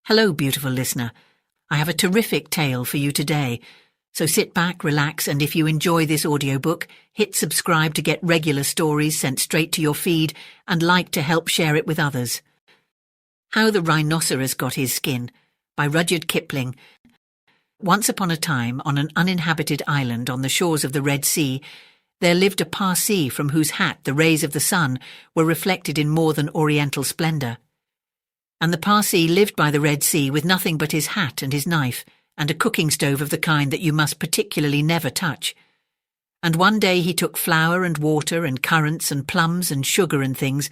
Hello, beautiful listener. I have a terrific tale for you today. So sit back, relax, and if you enjoy this audiobook, hit subscribe to get regular stories sent straight to your feed and like to help share it with others. How the Rhinoceros Got His Skin by Rudyard Kipling. Once upon a time, on an uninhabited island on the shores of the Red Sea, there lived a Parsee from whose hat the rays of the sun were reflected in more than oriental splendour. And the Parsee lived by the Red Sea with nothing but his hat and his knife, and a cooking stove of the kind that you must particularly never touch. And one day he took flour and water and currants and plums and sugar and things,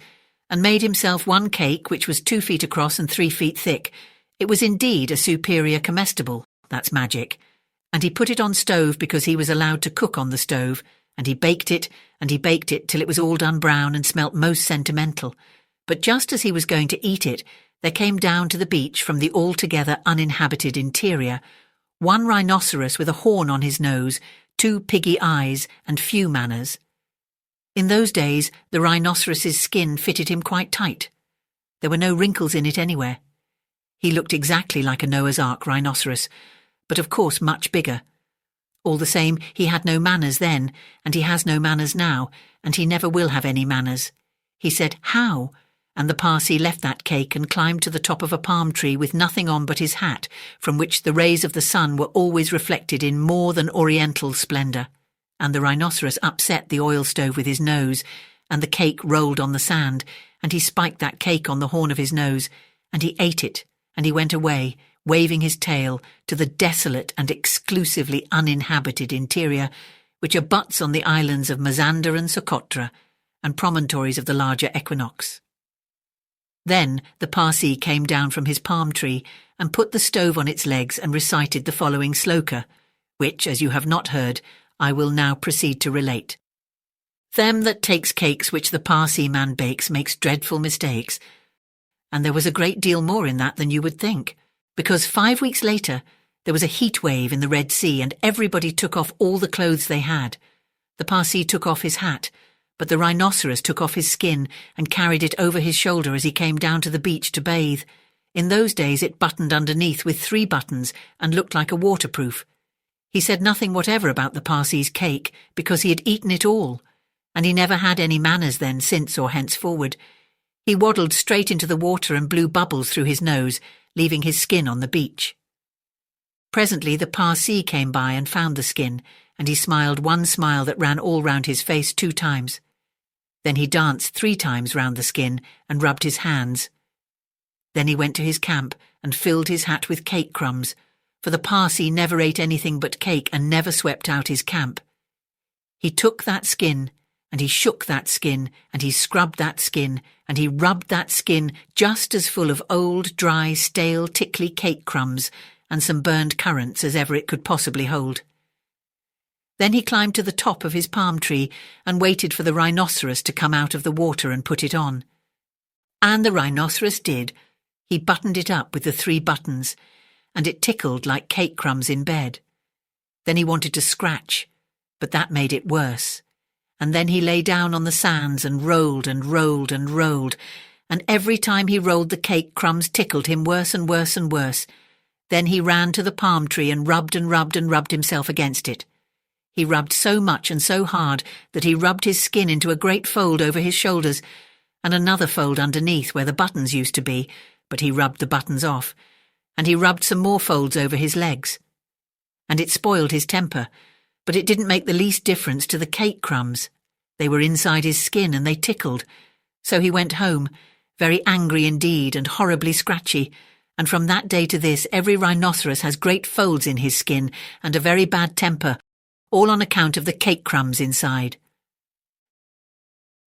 and made himself one cake which was 2 feet across and 3 feet thick. It was indeed a superior comestible, that's magic. And he put it on stove because he was allowed to cook on the stove, and he baked it till it was all done brown and smelt most sentimental. But just as he was going to eat it, there came down to the beach from the altogether uninhabited interior one rhinoceros with a horn on his nose, 2 piggy eyes, and few manners. In those days, the rhinoceros's skin fitted him quite tight. There were no wrinkles in it anywhere. He looked exactly like a Noah's Ark rhinoceros, but of course much bigger. All the same, he had no manners then, and he has no manners now, and he never will have any manners. He said, "How?" And the Parsee left that cake and climbed to the top of a palm tree with nothing on but his hat, from which the rays of the sun were always reflected in more than oriental splendour. And the rhinoceros upset the oil stove with his nose, and the cake rolled on the sand, and he spiked that cake on the horn of his nose, and he ate it, and he went away, waving his tail, to the desolate and exclusively uninhabited interior, which abuts on the islands of Mazander and Socotra, and promontories of the larger equinox. Then the Parsee came down from his palm tree and put the stove on its legs and recited the following sloka, which, as you have not heard, I will now proceed to relate. Them that takes cakes which the Parsee man bakes makes dreadful mistakes. And there was a great deal more in that than you would think, because 5 weeks later there was a heat wave in the Red Sea and everybody took off all the clothes they had. The Parsee took off his hat, but the rhinoceros took off his skin and carried it over his shoulder as he came down to the beach to bathe. In those days it buttoned underneath with 3 buttons and looked like a waterproof. He said nothing whatever about the Parsee's cake because he had eaten it all, and he never had any manners then, since or henceforward. He waddled straight into the water and blew bubbles through his nose, leaving his skin on the beach. Presently the Parsee came by and found the skin, and he smiled one smile that ran all round his face 2 times. Then he danced 3 times round the skin and rubbed his hands. Then he went to his camp and filled his hat with cake crumbs, for the Parsee never ate anything but cake and never swept out his camp. He took that skin, and he shook that skin, and he scrubbed that skin, and he rubbed that skin just as full of old, dry, stale, tickly cake crumbs and some burned currants as ever it could possibly hold. Then he climbed to the top of his palm tree and waited for the rhinoceros to come out of the water and put it on. And the rhinoceros did. He buttoned it up with the 3 buttons, and it tickled like cake crumbs in bed. Then he wanted to scratch, but that made it worse. And then he lay down on the sands and rolled and rolled and rolled, and every time he rolled the cake crumbs tickled him worse and worse and worse. Then he ran to the palm tree and rubbed and rubbed and rubbed himself against it. He rubbed so much and so hard that he rubbed his skin into a great fold over his shoulders, and another fold underneath where the buttons used to be, but he rubbed the buttons off, and he rubbed some more folds over his legs. And it spoiled his temper, but it didn't make the least difference to the cake crumbs. They were inside his skin and they tickled. So he went home, very angry indeed and horribly scratchy, and from that day to this every rhinoceros has great folds in his skin and a very bad temper, all on account of the cake crumbs inside.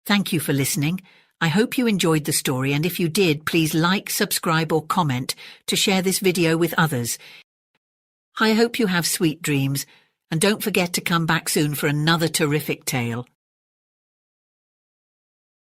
Thank you for listening. I hope you enjoyed the story, and if you did, please like, subscribe or comment to share this video with others. I hope you have sweet dreams, and don't forget to come back soon for another terrific tale.